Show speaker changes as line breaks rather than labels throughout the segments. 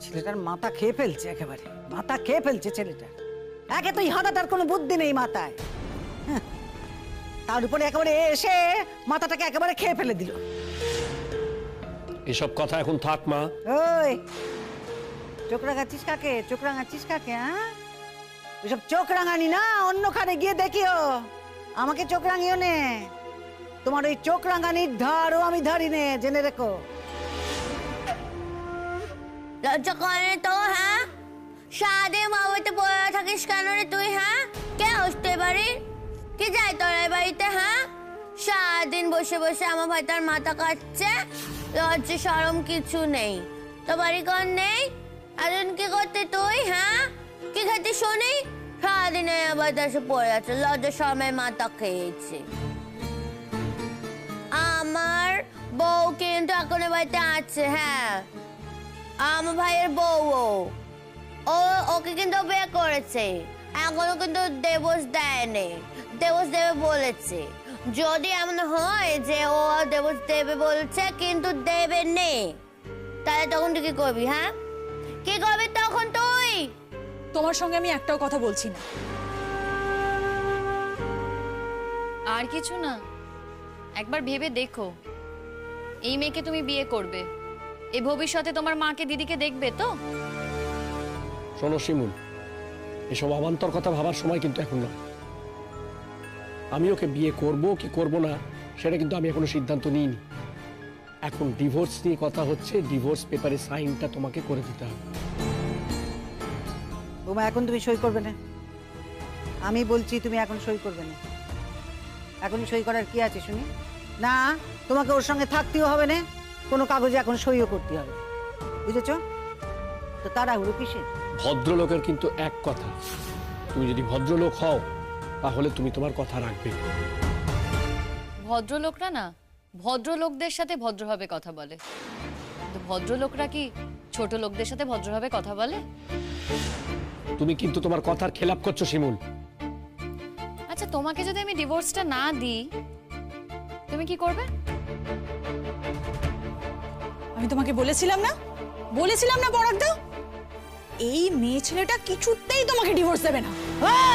ছেলেটার মাথা খেয়ে ফেলছে, একেবারে মাথা খেয়ে ফেলছে ছেলেটা। একে তো ইহাদা তার কোনো বুদ্ধি নেই মাথায়, হ্যাঁ, তার উপরে একেবারে এসে মাথাটাকে একেবারে খেয়ে ফেলে দিল।
এসব কথা এখন থাক মা।
ওই চোখ রাঙাচ্ছিস কাকে? চোখ রাঙাচ্ছিস কাকে? হ্যাঁ, এসব চোখ রাঙানি না, অন্যখানে গিয়ে দেখিও। আমাকে চোখ রাঙিও নে। তোমার ওই চোখ রাঙানির ধারও আমি ধারি নে, জেনে রেখো।
লজ্জা করে তো? হ্যাঁ, সাদে মাওয়াতে পড়ে থাকিস কেন রে তুই? হ্যাঁ, কে হসতে পারি? কি যাই তোর এই বাড়িতে? হ্যাঁ, সারাদিন বসে বসে আমার ভাই তার মাথা কাটছে, লজ্জা শরম কিছু নেই। তো বাড়ি ঘর নেই, এখন কি করতে তুই? হ্যাঁ, কি খেতে শুনি? সারাদিনে আবার দেশে পড়ে আছে, লজ্জা শরমের মাথা খেয়েছে। আমার বউ কিন্তু এখন এ বাড়িতে আছে। হ্যাঁ, আমার ভাইয়ের বউ, ও ওকে কিন্তু বিয়ে করেছে, এখনো কিন্তু ডিভোর্স দেয়নি। ডিভোর্স দেবে বলেছে। যদি এমন হয় যে ও ডিভোর্স দেবে বলছে কিন্তু দেবে নে, তাহলে তখন তুই কি করবি? হ্যাঁ, কি করবি তখন তুই?
তোমার সঙ্গে আমি একটাও কথা বলছি না।
আর কিছু না, একবার ভেবে দেখো, এই মেয়েকে তুমি বিয়ে করবে, এই ভবিষ্যতে তোমার মাকে দিদিকে দেখবে তো?
শোনো শিমুল, এসব অবান্তর কথা ভাবার সময় কিন্তু এখন নয়। আমি ওকে বিয়ে করব কি করব না সেটা কিন্তু আমি এখনো সিদ্ধান্ত নিইনি। এখন ডিভোর্স নিয়ে কথা হচ্ছে, ডিভোর্স পেপারে সাইনটা তোমাকে করে দিতে হবে।
বৌমা, এখন তুমি সই করবে না। আমি বলছি তুমি এখন সই করবে না। এখন সই করার কি আছে শুনি? না, তোমাকে ওর সঙ্গে থাকতেও হবে না, কোনো কাগজে এখন সইও করতে হবে, বুঝেছো তো? তাড়াহুড়ো কিসে?
ভদ্রলোকের কিন্তু এক কথা, তুমি যদি ভদ্রলোক হও তাহলে তুমি তোমার কথা রাখবে।
ভদ্রলোকরা না ভদ্রলোকদের সাথে ভদ্রভাবে কথা বলে, কিন্তু ভদ্রলোকরা কি ছোট লোকদের সাথে ভদ্রভাবে কথা বলে?
তুমি কিন্তু তোমার কথার খেলাপ করছো শিমুল।
আচ্ছা, তোমাকে যদি আমি ডিভোর্সটা না দিই তুমি কি করবে?
আমি তোমাকে বলেছিলাম না পরাগদা, এই মেয়ে ছেলেটা কিছুতেই তোমাকে ডিভোর্স দেবে না।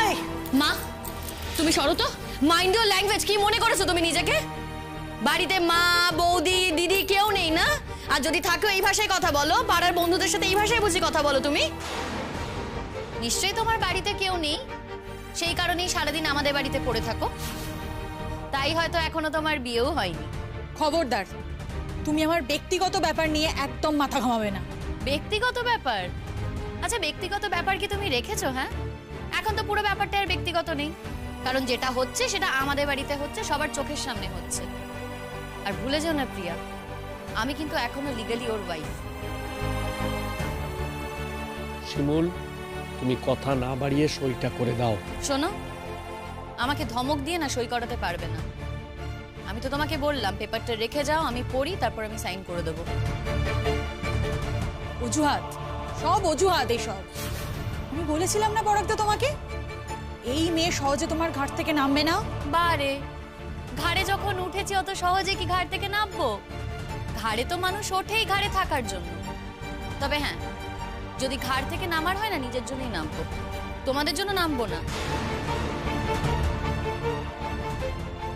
এই,
মা তুমি সরো তো। Mind your language. কি মনে করেছো তুমি নিজেকে? বাড়িতে মা, বৌদি, দিদি কেউ নেই না? আর যদি থাকো এই ভাষায় কথা বলো, পাড়ার বন্ধুদের সাথে এই ভাষায় বুঝি কথা বলো তুমি? নিশ্চয়ই তোমার বাড়িতে কেউ নেই, সেই কারণেই সারাদিন আমাদের বাড়িতে পড়ে থাকো। তাই হয়তো এখনো তোমার বিয়েও হয়নি।
খবরদার, তুমি আমার ব্যক্তিগত ব্যাপার নিয়ে একদম মাথা ঘামাবে না।
ব্যক্তিগত ব্যাপার? আচ্ছা, ব্যক্তিগত ব্যাপার কি তুমি রেখেছো? হ্যাঁ, এখন তো পুরো ব্যাপারটা আর ব্যক্তিগত নেই, কারণ যেটা হচ্ছে সেটা আমাদের বাড়িতে হচ্ছে, সবার চোখের সামনে হচ্ছে। আর ভুলে যাও না প্রিয়া, আমি কিন্তু এখনো লিগালি ওর ওয়াইফ।
শিমুল, তুমি কথা না বাড়িয়ে সইটা করে দাও।
শোনো, আমাকে ধমক দিয়ে না সই করাতে পারবে না। আমি তো তোমাকে বললাম পেপারটা রেখে যাও, আমি পড়ি, তারপর আমি সাইন করে দেবো।
অজুহাত, সব অজুহাত এসব। আমি বলেছিলাম না পরাগদা তোমাকে, এই মেয়ে সহজে তোমার ঘাট থেকে নামবে না।
বারে, ঘাড়ে যখন উঠেছি অত সহজে কি ঘাট থেকে নামবো? ঘাড়ে তো মানুষ ওঠেই ঘাড়ে থাকার জন্য। তবে হ্যাঁ, যদি ঘাড় থেকে নামার হয় না, নিজের জন্যই নামবো, তোমাদের জন্য নামবো না।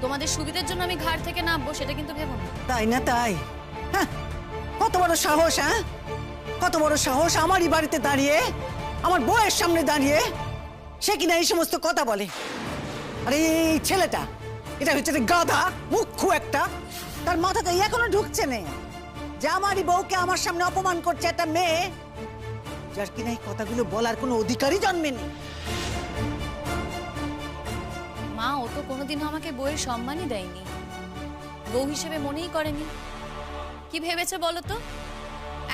তোমাদের সুবিধার জন্য আমি ঘাড় থেকে নামবো, সেটা কিন্তু ভেবো না।
তাই না? তাই? হ্যাঁ, কত বড় সাহস! হ্যাঁ, কত বড় সাহস আমারই বাড়িতে দাঁড়িয়ে, আমার বউয়ের সামনে দাঁড়িয়ে সে কিনা এই সমস্ত কথা বলে। আরে এই ছেলেটা, এটা হচ্ছে গাধা, মুখ্য একটা। তার মাথাতে এখনো ঢুকছে না যে আমারই বউকে আমার সামনে অপমান করছে একটা মেয়ে, যার কিনা এই কথাগুলো বলার কোনো অধিকারই জন্মেনি।
মা, ও তো কোনোদিনও আমাকে বউয়ের সম্মানই দেয়নি, বউ হিসেবে মনেই করেনি। কি ভেবেছে বলো তো?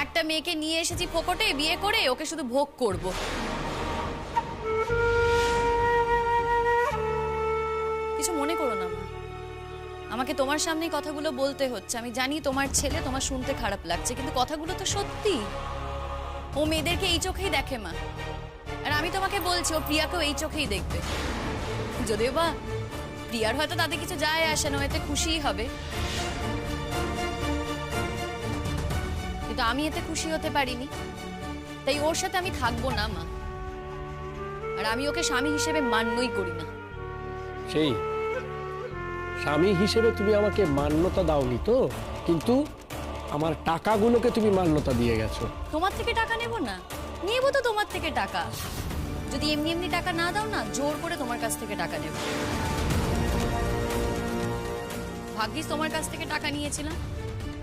একটা মেয়েকে নিয়ে এসেছি ফোকটে, বিয়ে করে ওকে শুধু ভোগ করব। কিছু মনে করো না মা, আমাকে তোমার সামনেই কথাগুলো বলতে হচ্ছে। আমি জানি তোমার ছেলে, তোমার শুনতে খারাপ লাগছে, কিন্তু কথাগুলো তো সত্যি। ও মেয়েদেরকে এই চোখেই দেখে মা, আর আমি তোমাকে বলছি ও প্রিয়াকেও এই চোখেই দেখবে। যদিও বা প্রিয়ার হয়তো তাতে কিছু যায় আসে না, এতে খুশিই হবে, কিন্তু আমি এতে খুশি হতে পারিনি। তাই ওর সাথে আমি থাকবো না মা। আর আমি ওকে স্বামী হিসেবে মান্যই করি না।
সেই স্বামী হিসেবে তুমি আমাকে মান্যতা দাওনি তো, কিন্তু আমার টাকাগুলোকে তুমি মান্যতা দিয়ে গেছো।
তোমার থেকে টাকা নেব না? নেবো তো তোমার থেকে টাকা। যদি এমনি এমনি টাকা না দাও না, জোর করে তোমার কাছ থেকে টাকা নেব। ভাগ্যিস তোমার কাছ থেকে টাকা নিয়েছিলাম,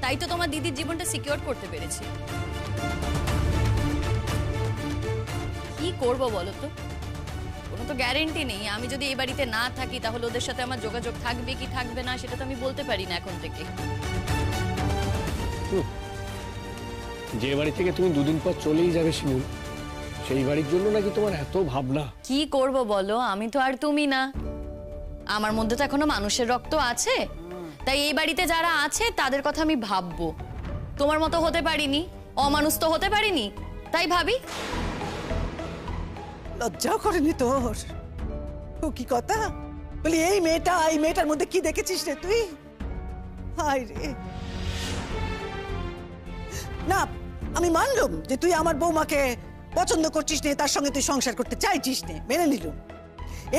তাই তো তোমার দিদির জীবনটা সিকিউর করতে পেরেছি। কি করব বলো তো? কোনো তো গ্যারেন্টি নেই। আমি যদি এই বাড়িতে না থাকি তাহলে ওদের সাথে আমার যোগাযোগ থাকবে কি থাকবে না সেটা তো আমি বলতে পারি না এখন থেকে।
যে বাড়ি থেকে তুমি দুদিন পর চলেই যাবে শিমুল, সেই বাড়ির জন্য নাকি তোমার এত ভাবনা?
কি করব বলো, আমি তো আর তুমি না। আমার মধ্যে তো এখনো মানুষের রক্ত আছে, তাই এই বাড়িতে যারা আছে তাদের কথা আমি ভাববো। তোমার মতো হতে পারিনি, অমানুষ তো হতে পারিনি, তাই ভাবি।
লজ্জাও করেনি তোর? ও কি কথা বলি, এই মেয়েটার মধ্যে কি দেখেছিস রে তুই? হায় রে। না, আমি মানলাম যে তুই আমার বৌমাকে পছন্দ করছিস নে, তার সঙ্গে তুই সংসার করতে চাইছিস নে, মেনে নিলুম।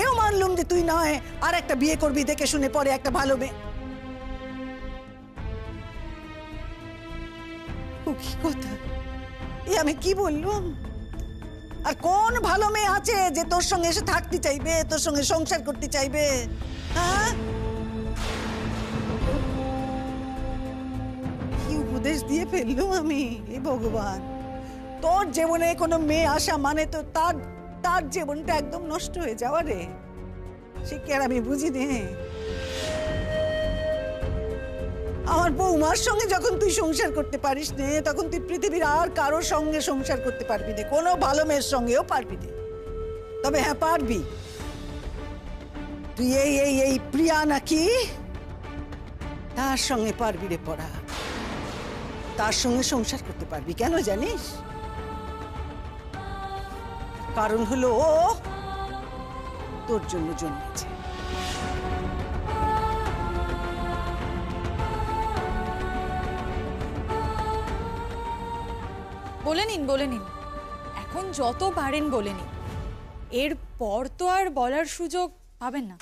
এও মানলুম যে তুই নয় আর একটা বিয়ে করবি দেখে শুনে, পরে একটা ভালো মেয়ে। ও কি কথা, এ আমি কি বললুম? আর কোন ভালো মেয়ে আছে যে তোর সঙ্গে এসে থাকতে চাইবে, তোর সঙ্গে সংসার করতে চাইবে? হ্যাঁ, কি উপদেশ দিয়ে ফেললুম আমি, এ ভগবান। তোর জীবনে কোনো মেয়ে আসা মানে তো তার জীবনটা একদম নষ্ট হয়ে যাওয়া রে। সে কি আর আমি বুঝি নে? আমার বৌমার সঙ্গে যখন তুই সংসার করতে পারিস নে, তখন তুই পৃথিবীর আর কারোর সঙ্গে সংসার করতে পারবি না, কোনো ভালো মেয়ের সঙ্গেও পারবি না। তবে হ্যাঁ পারবি, তুই এই প্রিয়া নাকি, তার সঙ্গে পারবি রে পড়া, তার সঙ্গে সংসার করতে পারবি। কেন জানিস? কারণ হলো ও তোর জন্য জন্মেছে।
বলে নিন, এখন যত পারেন বলে নিন। এরপর তো আর বলার সুযোগ পাবেন না।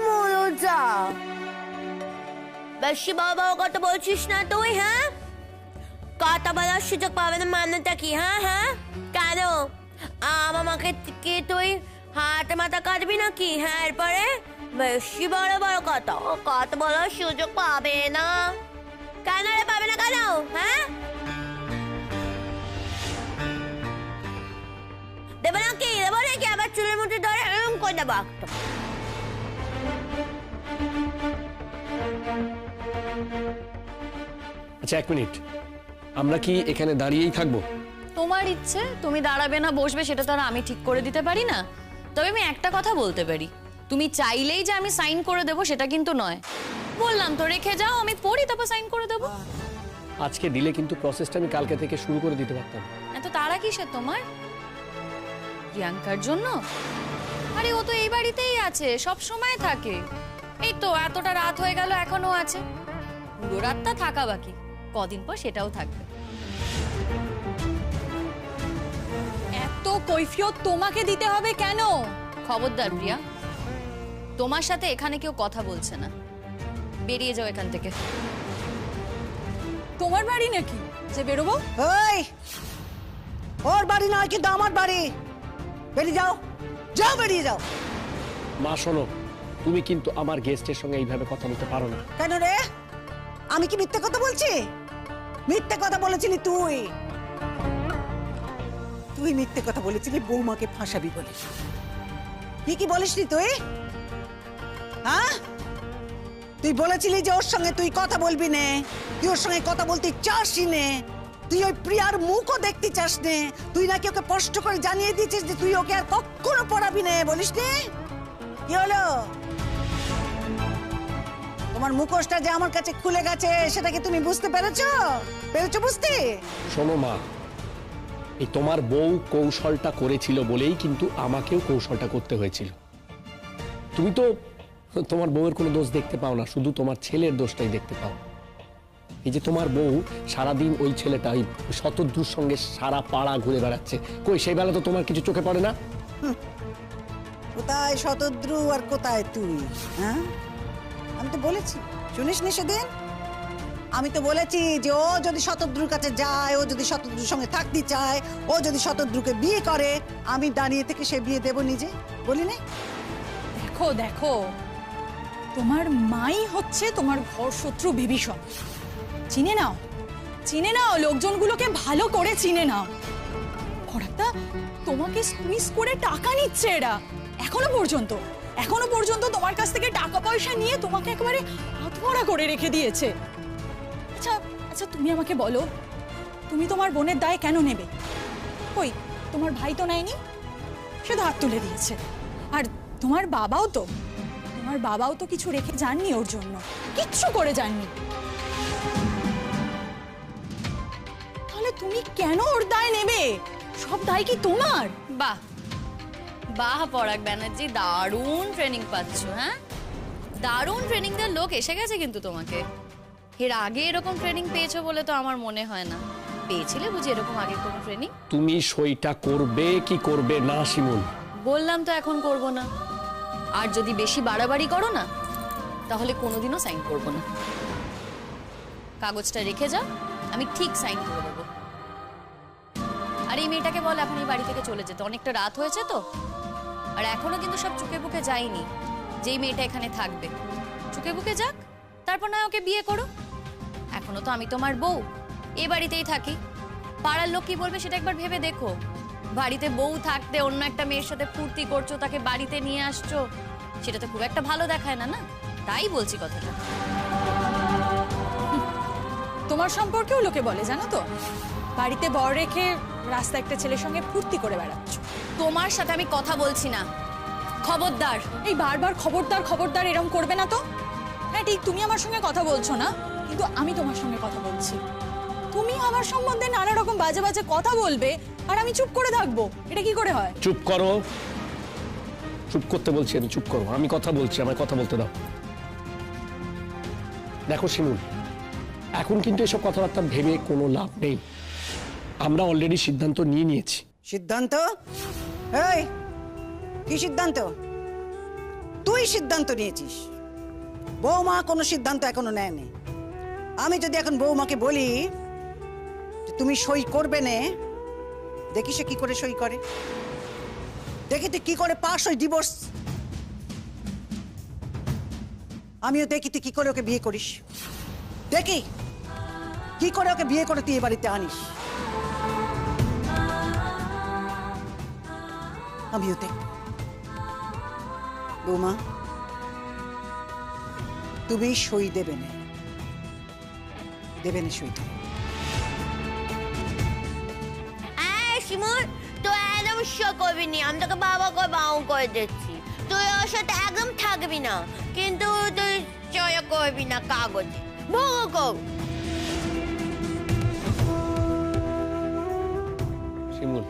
মনোজা, বেশি বাবা কথা বলছিস না তুই? হ্যাঁ, কথা বলার সুযোগ পাবে না মানেটা কি? হ্যাঁ হ্যাঁ, কেন আমাকে কি তুই হাতে মাথা কাটবি নাকি? হ্যাঁ, এরপরে বেশি বড় বড় কথা বলার সুযোগ পাবে না। কেন রে, পাবে না কেন? হ্যাঁ, দেবো নাকি? দেবো নাকি? আবার চুলের মুঠি ধরে এরকম করে দেবো একটা।
আচ্ছা, এক মিনিট, আমরা কি এখানে দাঁড়িয়েই থাকবো?
তোমার ইচ্ছে, তুমি দাঁড়াবে না বসবে সেটা তো আর আমি ঠিক করে দিতে পারি না। তবে আমি একটা কথা বলতে পারি, তুমি চাইলেই যে আমি সাইন করে দেবো সেটা কিন্তু নয়। বললাম তো রেখে যাও, আমি পড়ি তারপর সাইন করে দেবো।
আজকে দিলে কিন্তু প্রসেসটা আমি কালকে থেকে শুরু করে দিতে পারতাম।
এত তাড়া কিসের তোমার? প্রিয়াঙ্কার জন্য? আরে ও তো এই বাড়িতেই আছে, সব সময় থাকে। এই তো এতটা রাত হয়ে গেল, এখনো আছে। পুরো রাতটা থাকা বাকি, কদিন পর সেটাও থাকবে।
এত কৈফিয়ত তোমাকে দিতে হবে কেন?
খবরদার প্রিয়া, তোমার সাথে এখানে কেউ কথা বলছে না। বেরিয়ে যাও এখান থেকে।
তোমার বাড়ি নাকি যে বেরোবো?
ওই, ওর বাড়ি নয় কিন্তু আমার বাড়ি। বেরিয়ে যাও, যাও, বেরিয়ে যাও।
মা শোনো, তুমি কিন্তু আমার গেস্টের সঙ্গে এইভাবে কথা বলতে পারো না।
কেন রে, আমি কি মিথ্যে কথা বলছি? মিথ্যে কথা বলেছিলি তুই। তুই মিথ্যে কথা বলেছিলি বৌমাকে ফাঁসাবি বলে। কি বলিসনি তুই? হ্যাঁ, তুই বলেছিলি যে ওর সঙ্গে তুই কথা বলবি নে, তুই ওর সঙ্গে কথা বলতে চাসই নে, তুই ওই প্রিয়ার মুখও দেখতে চাস নে। তুই নাকি ওকে স্পষ্ট করে জানিয়ে দিয়েছিস যে তুই ওকে আর কখনো পড়াবি নে, বলিস নে? কি হলো? তোমার মুখোশটা যে আমার কাছে খুলে গেছে সেটা কি তুমি বুঝতে পেরেছো বুঝতে?
শোনো মা, এই তোমার বউ কৌশলটা করেছিল বলেই কিন্তু আমাকেও কৌশলটা করতে হয়েছিল। তুমি তো তোমার বউয়ের কোনো দোষ দেখতে পাও না, শুধু তোমার ছেলের দোষটাই দেখতে পাও। এই যে তোমার বউ সারাদিন ওই ছেলেটা ওই শতদ্রুর সঙ্গে সারা পাড়া ঘুরে বেড়াচ্ছে, কই সেই বেলা তো তোমার কিছু চোখে পড়ে না?
কোথায় শতদ্রু আর কোথায় তুই? হ্যাঁ, আমি তো বলেছি, শুনিস নি সেদিন? আমি তো বলেছি যে ও যদি শতদ্রুর কাছে যায়, ও যদি শতদ্রুর সঙ্গে থাকতে চায়, ও যদি শতদ্রুকে বিয়ে করে, আমি দাঁড়িয়ে থেকে সে বিয়ে দেব নিজে, বলি না?
দেখো দেখো, তোমার মাই হচ্ছে তোমার ঘর শত্রু বিভীষণ। চিনে নাও, চিনে নাও, লোকজনগুলোকে ভালো করে চিনে নাও। খড়াক্তা, তোমাকে স্কুইজ করে টাকা নিচ্ছে এরা। এখনো পর্যন্ত তোমার কাছ থেকে টাকা পয়সা নিয়ে তোমাকে একেবারে হাতমরা করে রেখে দিয়েছে। আচ্ছা আচ্ছা, তুমি আমাকে বলো, তুমি তোমার বোনের দায় কেন নেবে? কই, তোমার ভাই তো নেয়নি, সে তো হাত তুলে দিয়েছে। আর তোমার বাবাও তো কিছু রেখে যাননি ওর জন্য, কিচ্ছু করে যাননি। তাহলে তুমি কেন ওর দায় নেবে? সব দায় কি তোমার?
বাহ বাহ পরাগ ব্যানার্জি, দারুণ ট্রেনিং পাচ্ছ। হ্যাঁ, দারুণ ট্রেনিং দেওয়ার লোক এসে গেছে কিন্তু তোমাকে। এর আগে এরকম ট্রেনিং পেয়েছো বলে তো আমার মনে হয় না। পেয়েছিলে বুঝি এরকম আগে কোনো ট্রেনিং?
তুমি সইটা করবে কি করবে না শিমুল?
বললাম তো এখন করব না। আর যদি বেশি বাড়াবাড়ি করো না, তাহলে কোনোদিনও সাইন করব না। কাগজটা রেখে যাও, আমি ঠিক সাইন করে দেবো। আর এই মেয়েটাকে বল এখন এই বাড়ি থেকে চলে যেতে, অনেকটা রাত হয়েছে তো। আর এখনো কিন্তু সব চুকে বুকে যায়নি যেই মেয়েটা এখানে থাকবে। চুকে বুকে যাক, তারপর না ওকে বিয়ে করো। এখনো তো আমি তোমার বউ, এই বাড়িতেই থাকি। পাড়ার লোক কি বলবে সেটা একবার ভেবে দেখো। বাড়িতে বউ থাকতে অন্য একটা মেয়ের সাথে ফুর্তি করছো, তাকে বাড়িতে নিয়ে আসছো, সেটা তো খুব একটা ভালো দেখায় না, না? তাই বলছি কথাটা।
তোমার সম্পর্কেও লোকে বলে, জানো তো, বাড়িতে বর রেখে রাস্তায় একটা ছেলের সঙ্গে ফুর্তি করে বেড়াচ্ছ।
তোমার সাথে আমি কথা বলছি না, খবরদার।
এই বারবার খবরদার খবরদার এরকম করবে না তো। হ্যাঁ ঠিক, তুমি আমার সঙ্গে কথা বলছো না, কিন্তু আমি তোমার সঙ্গে কথা বলছি। তুমি আমার সম্বন্ধে নানা রকম বাজে বাজে কথা বলবে আর আমি চুপ করে থাকবো, এটা কি করে হয়?
চুপ করো, চুপ করতে বলছি আমি, চুপ করো। আমি কথা বলছি, আমায় কথা বলতে দাও। দেখো শিমুল, এখন কিন্তু এসব কথাবার্তা ভেবে কোনো লাভ নেই। আমরা অলরেডি সিদ্ধান্ত নিয়ে নিয়েছি।
সিদ্ধান্ত? এই, কি সিদ্ধান্ত? তুই সিদ্ধান্ত নিয়েছিস, বৌমা কোনো সিদ্ধান্ত এখনো নেয়নি। আমি যদি এখন বৌমাকে বলি যে তুমি সই করবে না, দেখি সে কি করে সই করে, দেখি তুই কি করে পাস ওই ডিভোর্স। আমিও দেখি তুই কি করে ওকে বিয়ে করিস, দেখি কি করে ওকে বিয়ে করে তুই এ বাড়িতে আনিস। আমিও দেখ। বৌমা, তুমি সই দেবে না, দেবে না সই।
শিমুল, তুই একদম শো করবি নি, আমি তোকে বাবা করে বাউ করে দিচ্ছি। তুই ওর সাথে একদম থাকবি না, কিন্তু তুই চয় করবি না কাগজে, ভোগ কর।
শিমুল,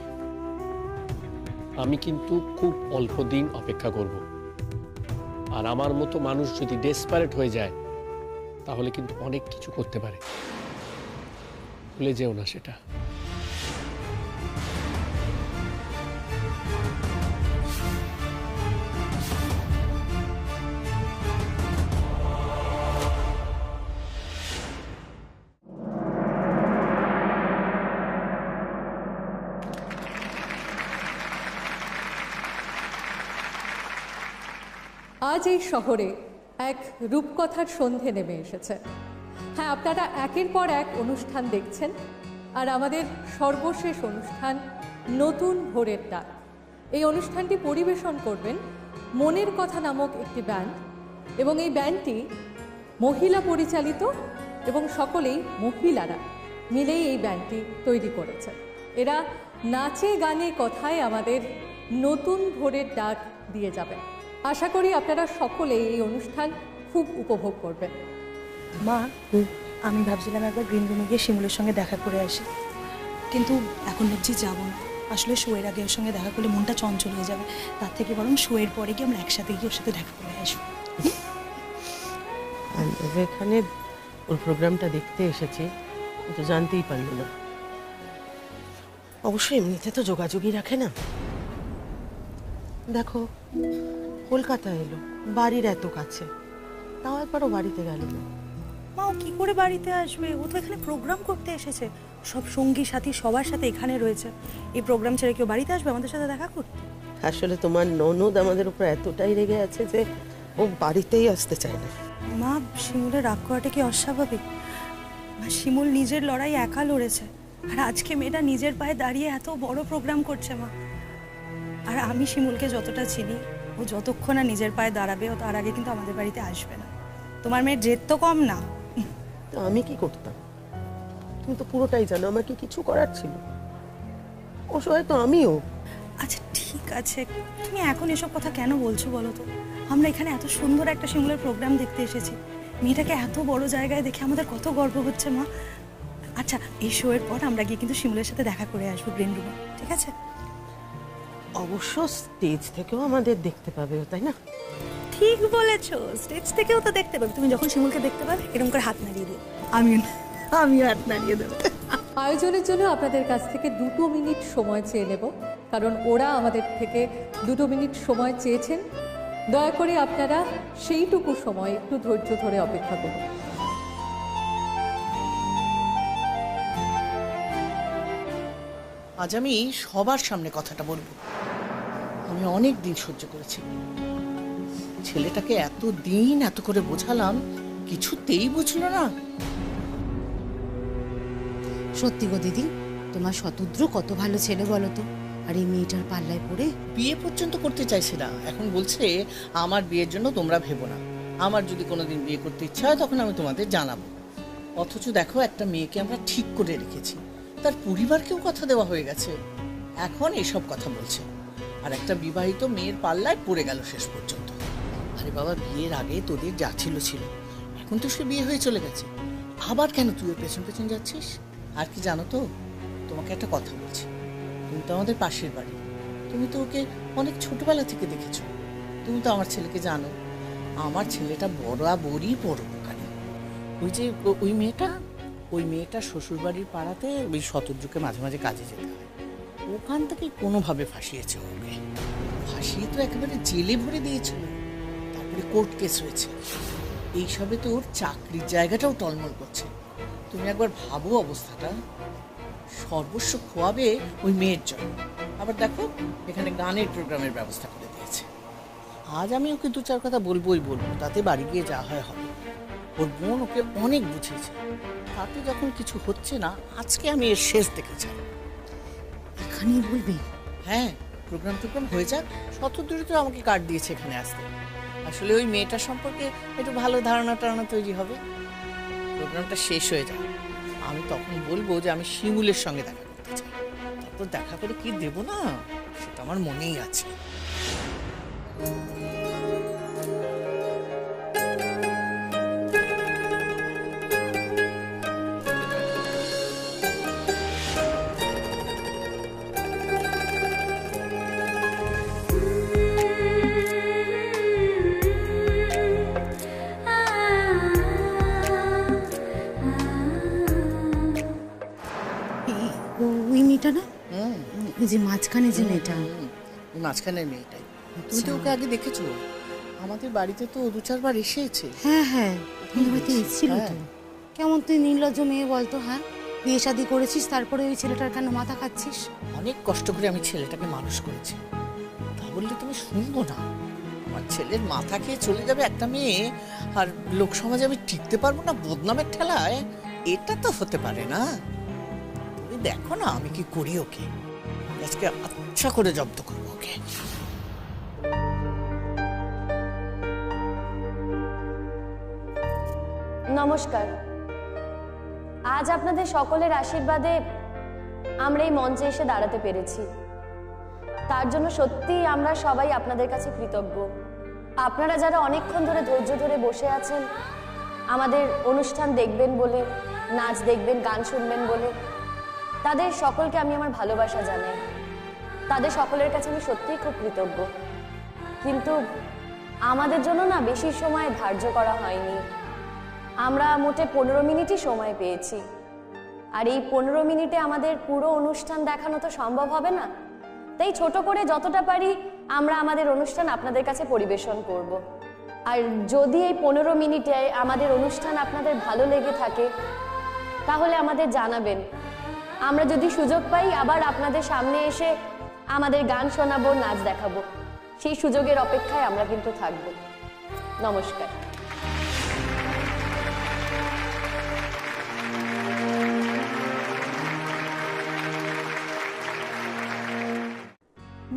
আমি কিন্তু খুব অল্প দিন অপেক্ষা করব। আর আমার মতো মানুষ যদি ডেসপারেট হয়ে যায়, তাহলে কিন্তু অনেক কিছু করতে পারে। ভুলে যেও না সেটা।
আজ এই শহরে এক রূপকথার সন্ধে নেমে এসেছে। হ্যাঁ, আপনারা একের পর এক অনুষ্ঠান দেখছেন, আর আমাদের সর্বশেষ অনুষ্ঠান নতুন ভোরের ডাক। এই অনুষ্ঠানটি পরিবেশন করবেন মনের কথা নামক একটি ব্যান্ড, এবং এই ব্যান্ডটি মহিলা পরিচালিত এবং সকলেই মহিলারা মিলেই এই ব্যান্ডটি তৈরি করেছে। এরা নাচে গানে কথায় আমাদের নতুন ভোরের ডাক দিয়ে যাবেন। আশা করি আপনারা সকলেই এই অনুষ্ঠান খুব উপভোগ করবেন।
মা, আমি ভাবছিলাম একবার গ্রিন রুমে গিয়ে শিমুলের সঙ্গে দেখা করে আসি, কিন্তু এখন ভাবছি যাবো না। আসলে শোয়ের আগে ওর সঙ্গে দেখা করলে মনটা চঞ্চল হয়ে যাবে, তার থেকে বরং শোয়ের পরে গিয়ে আমরা একসাথে গিয়ে ওর সাথে দেখা করে আসবো।
আমাদের এখানে ওর প্রোগ্রামটা দেখতে এসেছি, ও তো জানতেই পারলো না। অবশ্য এমনিতে তো যোগাযোগই রাখে না। দেখো, কলকাতা এলো, বাড়ির এত কাছে, তাও একবারও বাড়িতে গেল না।
মা ও কি করে বাড়িতে আসবে? ও তো এখানে প্রোগ্রাম করতে এসেছে, সব সঙ্গী সাথী সবার সাথে এখানে রয়েছে। এই প্রোগ্রাম ছেড়ে কেউ বাড়িতে আসবে আমাদের সাথে দেখা করতে?
আসলে তোমার ননদ আমাদের উপর এতটাই রেগে আছে যে ও বাড়িতেই আসতে চায় না।
মা, শিমুলের রাগ করাটা কি অস্বাভাবিক? মা, শিমুল নিজের লড়াই একা লড়েছে, আর আজকে মেয়েটা নিজের পায়ে দাঁড়িয়ে এত বড় প্রোগ্রাম করছে মা। আর আমি শিমুলকে যতটা চিনি, ও যতক্ষণ না নিজের পায়ে দাঁড়াবে ও তার আগে কিন্তু আমাদের বাড়িতে আসবে না। তোমার মেয়ের জেদ তো কম না।
তো আমি কি করতাম? তুমি তো পুরোটাই জানো, আমার কি কিছু করার ছিল? ও হয়তো আমিও।
আচ্ছা ঠিক আছে, তুমি এখন এসব কথা কেন বলছো বলো তো? আমরা এখানে এত সুন্দর একটা শিমুলের প্রোগ্রাম দেখতে এসেছি, মেয়েটাকে এত বড় জায়গায় দেখে আমাদের কত গর্ব হচ্ছে মা। আচ্ছা, এই শো এর পর আমরা গিয়ে কিন্তু শিমুলের সাথে দেখা করে আসবো গ্রিন রুমে, ঠিক আছে?
অবশ্য স্টেজ থেকেও আমাদের দেখতে পাবে, তাই না?
ঠিক বলেছো, স্টেজ থেকেও তো দেখতে পাবে। তুমি যখন শিমুলকে দেখতে পাবে এরকম করে হাত নাড়িয়ে দিও, আমি হাত নাড়িয়ে দেবো।
আয়োজনের জন্য আপনাদের কাছ থেকে 2 মিনিট সময় চেয়ে নেব, কারণ ওরা আমাদের থেকে 2 মিনিট সময় চেয়েছেন। দয়া করে আপনারা সেইটুকু সময় একটু ধৈর্য ধরে অপেক্ষা করুন।
আজ আমি সবার সামনে কথাটা বলবো। আমি অনেক দিন সহ্য করেছি, ছেলেটাকে এত দিন এত করে বোঝালাম, কিছুতেই বুঝলো না।
সত্যি গো দিদি, তোমার শতদ্রু কত ভালো ছেলে বলো তো, আর এই মেয়েটার পাল্লায় পড়ে
বিয়ে পর্যন্ত করতে চাইছে না, এখন বলছে আমার বিয়ের জন্য তোমরা ভেবো না, আমার যদি কোনোদিন বিয়ে করতে ইচ্ছা হয় তখন আমি তোমাদের জানাবো। অথচ দেখো, একটা মেয়েকে আমরা ঠিক করে রেখেছি, তার পরিবারকেও কথা দেওয়া হয়ে গেছে, এখন এসব কথা বলছে। আর একটা বিবাহিত মেয়ের পাল্লায় পড়ে গেল শেষ পর্যন্ত। আরে বাবা, বিয়ের আগে তোদের যা ছিল ছিল, এখন তো সে বিয়ে হয়ে চলে গেছে, আবার কেন তুই ওর পেছন পেছন যাচ্ছিস? আর কি জানো তো, তোমাকে একটা কথা বলছি, তুমি তো আমাদের পাশের বাড়ি, তুমি তো ওকে অনেক ছোটবেলা থেকে দেখেছো, তুমি তো আমার ছেলেকে জানো, আমার ছেলেটা বরাবরই পরোপকারী। ওই মেয়েটা শ্বশুর বাড়ির পাড়াতে ওই শতদ্রুকে মাঝে মাঝে কাজে যেতে হয়, ওখান থেকে কোনোভাবে ফাঁসিয়েছে ওকে, ফাঁসিয়ে তো একেবারে জেলে ভরে দিয়েছিল, তারপরে কোর্ট কেস হয়েছে, এইসবে তো ওর চাকরির জায়গাটাও টলমল করছে। তুমি একবার ভাবো অবস্থাটা, সর্বস্ব খোয়াবে ওই মেয়ের জন্য, আবার দেখো এখানে গানের প্রোগ্রামের ব্যবস্থা করে দিয়েছে। আজ আমি ওকে 2-4 কথা বলবো, তাতে বাড়ি গিয়ে যা হয় হবে। ওর বোন ওকে অনেক বুঝিয়েছে, তাতে যখন কিছু হচ্ছে না, আজকে আমি এর শেষ দেখেছি।
এখানেই বলবে?
হ্যাঁ, প্রোগ্রাম হয়ে যাক, শতদ্রু তো আমাকে কার্ড দিয়েছে এখানে আসতে, আসলে ওই মেয়েটার সম্পর্কে একটু ভালো ধারণা তৈরি হবে। প্রোগ্রামটা শেষ হয়ে যাবে, আমি তখন বলবো যে আমি শিমুলের সঙ্গে দেখা করতে চাই, তারপর দেখা করে কি দেবো না সেটা আমার মনেই আছে।
ওই মেয়েটা না, ওই যে মাঝখানে যে মেয়েটা,
মাঝখানের মেয়েটাই। তুমি তো ওকে আগে দেখেছো, আমাদের বাড়িতে তো 2-4 বার এসেছে।
হ্যাঁ হ্যাঁ, তোমাদের বাড়িতে এসেছিল তো। কেমন তুই নির্লজ্জ মেয়ে বলতো, হ্যাঁ? বিয়ে শাদী করেছিস, তারপরে ওই ছেলেটার কেন মাথা খাচ্ছিস?
অনেক কষ্ট করে আমি ছেলেটাকে মানুষ করেছি, তা বললে তুমি শুনবো না? আমার ছেলের মাথা খেয়ে চলে যাবে একটা মেয়ে, আর লোক সমাজে আমি টিকতে পারবো না বদনামের ঠেলায়? এটা তো হতে পারে না। তুমি দেখো না আমি কি করি ওকে, আজকে আচ্ছা করে জব্দ করবো ওকে।
নমস্কার। আজ আপনাদের সকলের আশীর্বাদে আমরা এই মঞ্চে এসে দাঁড়াতে পেরেছি, তার জন্য সত্যিই আমরা সবাই আপনাদের কাছে কৃতজ্ঞ। আপনারা যারা অনেকক্ষণ ধরে ধৈর্য ধরে বসে আছেন আমাদের অনুষ্ঠান দেখবেন বলে, নাচ দেখবেন, গান শুনবেন বলে, তাদের সকলকে আমি আমার ভালোবাসা জানাই। তাদের সকলের কাছে আমি সত্যিই খুব কৃতজ্ঞ। কিন্তু আমাদের জন্য না বেশি সময় ধার্য করা হয়নি, আমরা মোটে 15 মিনিটই সময় পেয়েছি, আর এই 15 মিনিটে আমাদের পুরো অনুষ্ঠান দেখানো তো সম্ভব হবে না। তাই ছোট করে যতটা পারি আমরা আমাদের অনুষ্ঠান আপনাদের কাছে পরিবেশন করব। আর যদি এই 15 মিনিটে আমাদের অনুষ্ঠান আপনাদের ভালো লেগে থাকে তাহলে আমাদের জানাবেন। আমরা যদি সুযোগ পাই আবার আপনাদের সামনে এসে আমাদের গান শোনাবো, নাচ দেখাবো। সেই সুযোগের অপেক্ষায় আমরা কিন্তু থাকবো। নমস্কার।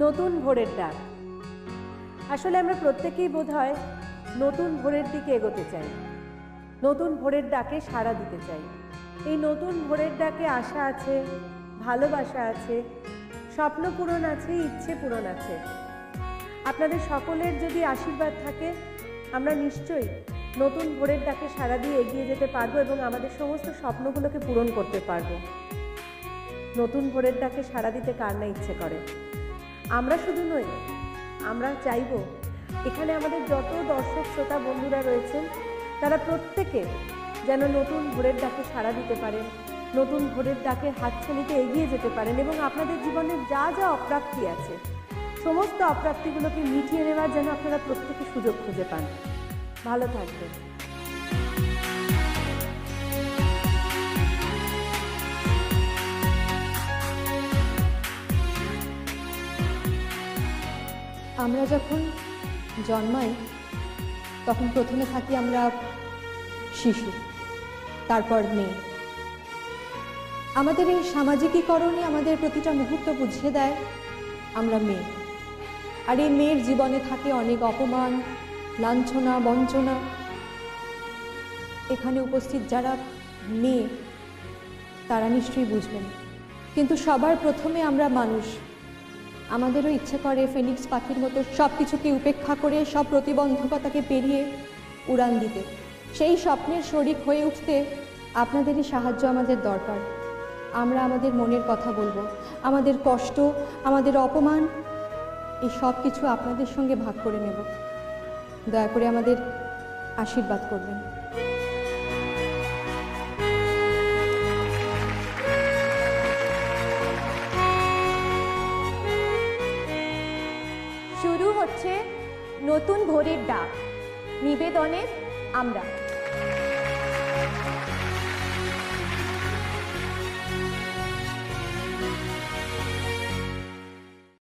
নতুন ভোরের ডাক। আসলে আমরা প্রত্যেকেই বোধহয় নতুন ভোরের দিকে এগোতে চাই, নতুন ভোরের ডাকে সাড়া দিতে চাই। এই নতুন ভোরের ডাকে আশা আছে, ভালোবাসা আছে, স্বপ্ন পূরণ আছে, ইচ্ছে পূরণ আছে। আপনাদের সকলের যদি আশীর্বাদ থাকে আমরা নিশ্চয়ই নতুন ভোরের ডাকে সাড়া দিয়ে এগিয়ে যেতে পারবো এবং আমাদের সমস্ত স্বপ্নগুলোকে পূরণ করতে পারবো। নতুন ভোরের ডাকে সাড়া দিতে কার না ইচ্ছে করে। আমরা শুধু নই, আমরা চাইব এখানে আমাদের যত দর্শক শ্রোতা বন্ধুরা রয়েছেন তারা প্রত্যেকে যেন নতুন ভোরের ডাকে সাড়া দিতে পারেন, নতুন ভোরের ডাকে হাতছানিতে এগিয়ে যেতে পারেন এবং আপনাদের জীবনে যা যা অপ্রাপ্তি আছে সমস্ত অপ্রাপ্তিগুলোকে মিটিয়ে নেওয়ার যেন আপনারা প্রত্যেকে সুযোগ খুঁজে পান। ভালো থাকবেন।
আমরা যখন জন্মাই তখন প্রথমে থাকি আমরা শিশু, তারপর মেয়ে। আমাদের এই সামাজিকীকরণই আমাদের প্রতিটা মুহূর্ত বুঝিয়ে দেয় আমরা মেয়ে। আর এই মেয়ের জীবনে থাকে অনেক অপমান, লাঞ্ছনা, বঞ্চনা। এখানে উপস্থিত যারা মেয়ে তারা নিশ্চয়ই বুঝবেন। কিন্তু সবার প্রথমে আমরা মানুষ। আমাদেরও ইচ্ছে করে ফিনিক্স পাখির মতো সব কিছুকে উপেক্ষা করে সব প্রতিবন্ধকতাকে পেরিয়ে উড়ান দিতে। সেই স্বপ্নের শরিক হয়ে উঠতে আপনাদেরই সাহায্য আমাদের দরকার। আমরা আমাদের মনের কথা বলবো, আমাদের কষ্ট, আমাদের অপমান এই সব কিছু আপনাদের সঙ্গে ভাগ করে নেব। দয়া করে আমাদের আশীর্বাদ করবেন।
শুরু হচ্ছে নতুন ভোরের ডাক। নিবেদনের আমরা।